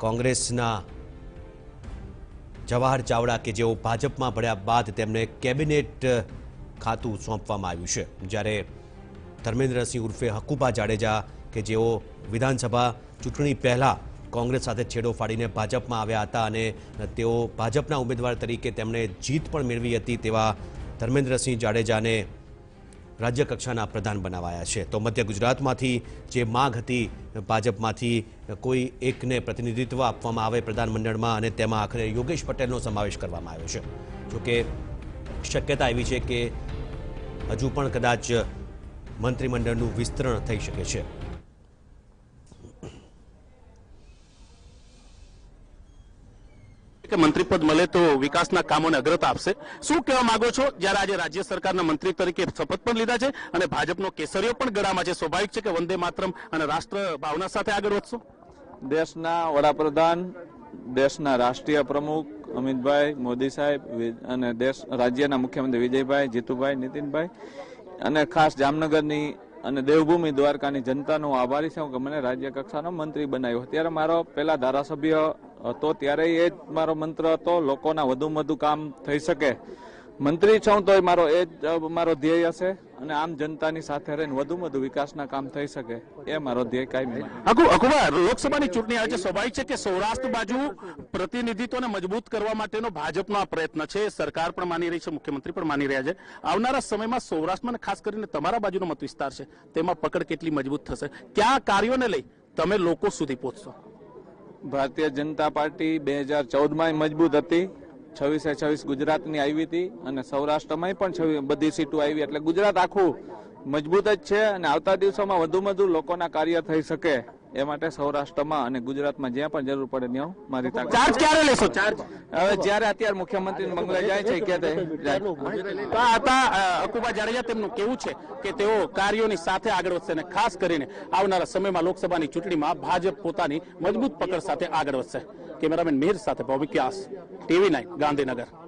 કોંગ્રેસના જવાહર ચાવડા કે જેઓ ભાજપમાં ભળ્યા બાદ તેમને કેબિનેટ ખાતું સોંપવામાં આવ્યું છે, જ્યારે ધર્મેન્દ્રસિંહ ઉર્ફે હકુબા જાડેજા કે જેઓ વિધાનસભા ચૂંટણી પહેલાં કોંગ્રેસ સાથે છેડો ફાડીને ભાજપમાં આવ્યા હતા અને તેઓ ભાજપના ઉમેદવાર તરીકે તેમણે જીત પણ મેળવી હતી, તેવા ધર્મેન્દ્રસિંહ જાડેજાને રાજ્ય કક્ષાના પ્રધાન બનાવાયા છે। તો મધ્ય ગુજરાતમાંથી જે માંગ હતી ભાજપમાંથી કોઈ એકને પ્રતિનિધિત્વ આપવામાં આવે પ્રધાનમંડળમાં અને તેમાં આખરે યોગેશ પટેલનો સમાવેશ કરવામાં આવ્યો છે। જોકે શક્યતા એવી છે કે હજુ પણ કદાચ મંત્રીમંડળનું વિસ્તરણ થઈ શકે છે। કે મંત્રી પદ મળે તો વિકાસના કામોને અગ્રતા આપશે, શું કહેવા માંગો છો જ્યારે આજે રાજ્ય સરકારના મંત્રી તરીકે શપથ પણ લીધા છે અને ભાજપનો કેસરીઓ પણ ગળામાં છે? સ્વાભાવિક છે કે વંદે માતરમ અને રાષ્ટ્ર ભાવના સાથે આગળ વધશો? દેશના વડાપ્રધાન, દેશના રાષ્ટ્રીય પ્રમુખ અમિતભાઈ મોદી સાહેબ અને રાજ્યના મુખ્યમંત્રી વિજયભાઈ, જીતુભાઈ, નીતિનભાઈ અને ખાસ જામનગરની અને દેવભૂમિ દ્વારકાની જનતાનો આભારી છું કે મને રાજ્ય કક્ષાનો મંત્રી બનાવ્યો। ત્યારે મારો પહેલા ધારાસભ્ય હતો ત્યારે એ જ મારો મંત્ર હતો, લોકોના વધુમાં વધુ કામ થઈ શકે। મંત્રી છું તો મારો ધ્યેય હશે અને આમ જનતાની સાથે રહીને વધુમાં વધુ વિકાસના કામ થઈ શકે એ મારો ધ્યેય કાયમી। અકુબા, લોકસભાની ચૂંટણી આવે છે, સ્વાભાવિક છે કે સૌરાષ્ટ્ર બાજુ પ્રતિનિધિત્વને મજબૂત કરવા માટેનો ભાજપનો આ પ્રયત્ન છે, સરકાર પણ માની રહી છે, મુખ્યમંત્રી પણ માની રહ્યા છે। આવનારા સમયમાં સૌરાષ્ટ્રમાં ખાસ કરીને તમારા બાજુનો મત વિસ્તાર છે તેમાં પકડ કેટલી મજબૂત થશે? કયા કાર્યોને લઈ તમે લોકો સુધી પહોંચશો? ભારતીય જનતા પાર્ટી 2014માં મજબૂત હતી, 26 ગુજરાતની આવી હતી અને સૌરાષ્ટ્રમાં પણ બધી સીટો આવી, એટલે ગુજરાત આખું મજબૂત જ છે અને આવતા દિવસોમાં વધુમાં વધુ લોકોના કાર્ય થઈ શકે એ માટે સૌરાષ્ટ્રમાં અને ગુજરાતમાં જ્યાં પણ જરૂર પડે ત્યાં મારી તાકાત। ચાર્જ ક્યારે લેશો? ચાર્જ હવે જ્યારે અત્યારે મુખ્યમંત્રી બંગલે જાય છે કે અકુબા જાડેજા, તેમનું કેવું છે કે તેઓ કાર્યોની સાથે આગળ વધશે અને ખાસ કરીને આવનારા સમયમાં લોકસભાની ચૂંટણીમાં ભાજપ પોતાની મજબૂત પકડ સાથે આગળ વધશે। કેમેરામેન મિહિર સાથે ભૌમિક વ્યાસ, TV9 ગાંધીનગર।